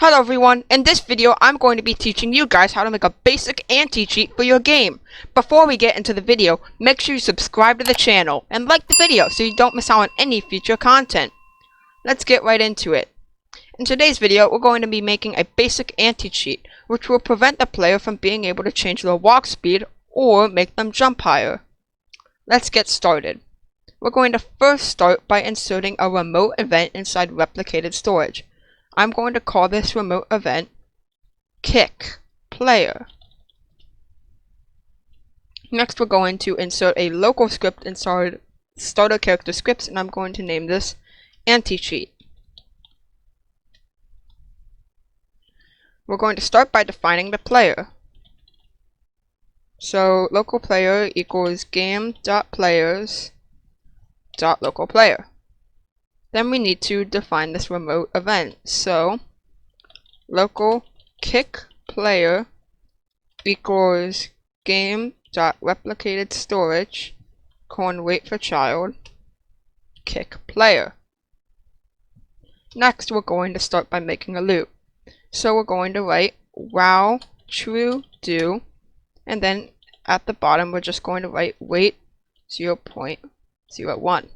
Hello everyone, in this video I'm going to be teaching you guys how to make a basic anti-cheat for your game. Before we get into the video, make sure you subscribe to the channel and like the video so you don't miss out on any future content. Let's get right into it. In today's video we're going to be making a basic anti-cheat which will prevent the player from being able to change their walk speed or make them jump higher. Let's get started. We're going to first start by inserting a remote event inside replicated storage. I'm going to call this remote event kick player. Next we're going to insert a local script inside starter character scripts, and I'm going to name this anti-cheat. We're going to start by defining the player. So local player equals game.players.local player. Then we need to define this remote event. So local kick player equals game.replicated storage wait for child kick player. Next we're going to start by making a loop. So we're going to write while true do, and then at the bottom we're just going to write wait 0.01.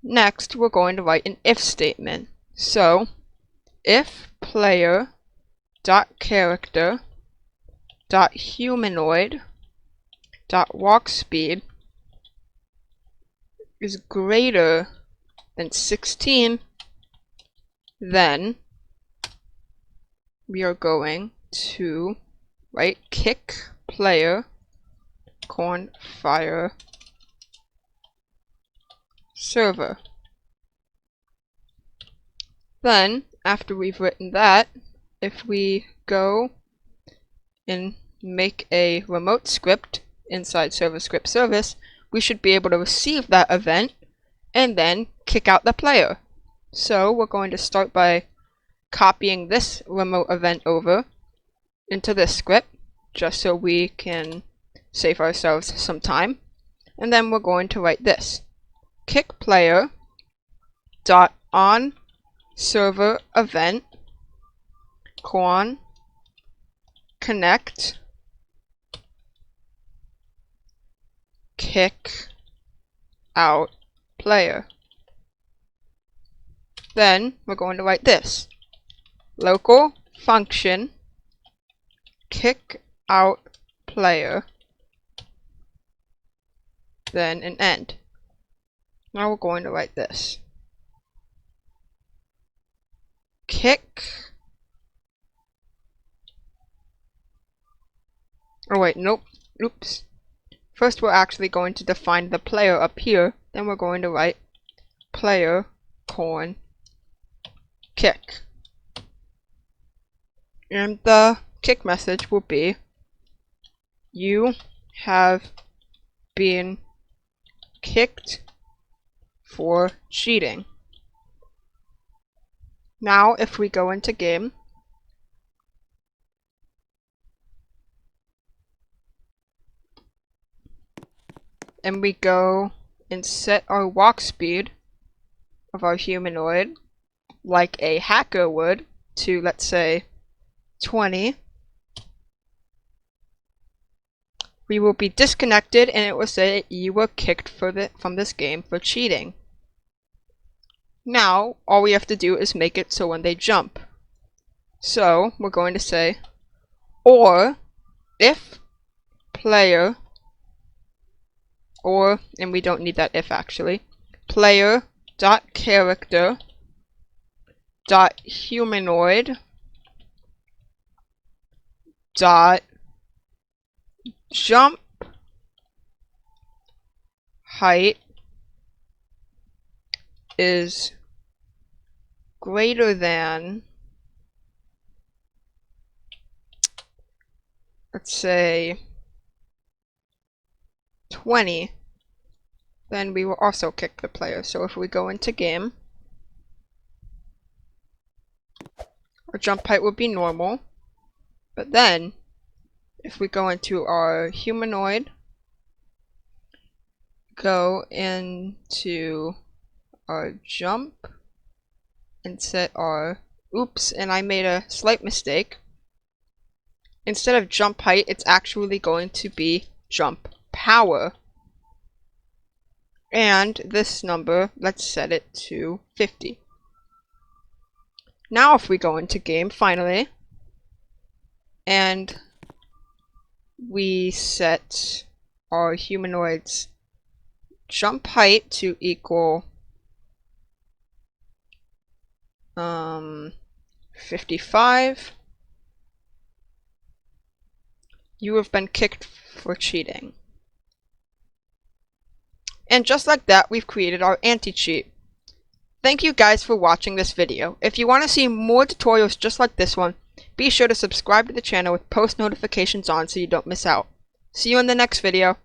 Next, we're going to write an if statement. So, if player dot character dot humanoid dot walk speed is greater than 16, then we are going to write kick player fire server. Then, after we've written that, if we go and make a remote script inside server script service, we should be able to receive that event and then kick out the player. So we're going to start by copying this remote event over into this script just so we can save ourselves some time, and then we're going to write this kick player dot on server event connect kick out player. Then we're going to write this local function kick out player, then an end. Now we're going to write this kick, oh wait, nope, oops. First we're actually going to define the player up here, then we're going to write player kick. And the kick message will be you have been kicked for cheating. Now if we go into game and we go and set our walk speed of our humanoid like a hacker would to, let's say, 20, we will be disconnected and it will say you were kicked from this game for cheating. Now all we have to do is make it so when they jump. So we're going to say or if player, or, and we don't need that if actually, player dot character dot humanoid dot jump height is greater than, let's say, 20, then we will also kick the player. So if we go into game, our jump height would be normal, but then if we go into our humanoid, go into our jump and set our, oops, and I made a slight mistake. Instead of jump height, it's actually going to be jump power. And this number, let's set it to 50. Now if we go into game, finally, and we set our humanoid's jump height to equal 55. You have been kicked for cheating. And just like that, we've created our anti-cheat. Thank you guys for watching this video. If you want to see more tutorials just like this one, be sure to subscribe to the channel with post notifications on so you don't miss out. See you in the next video.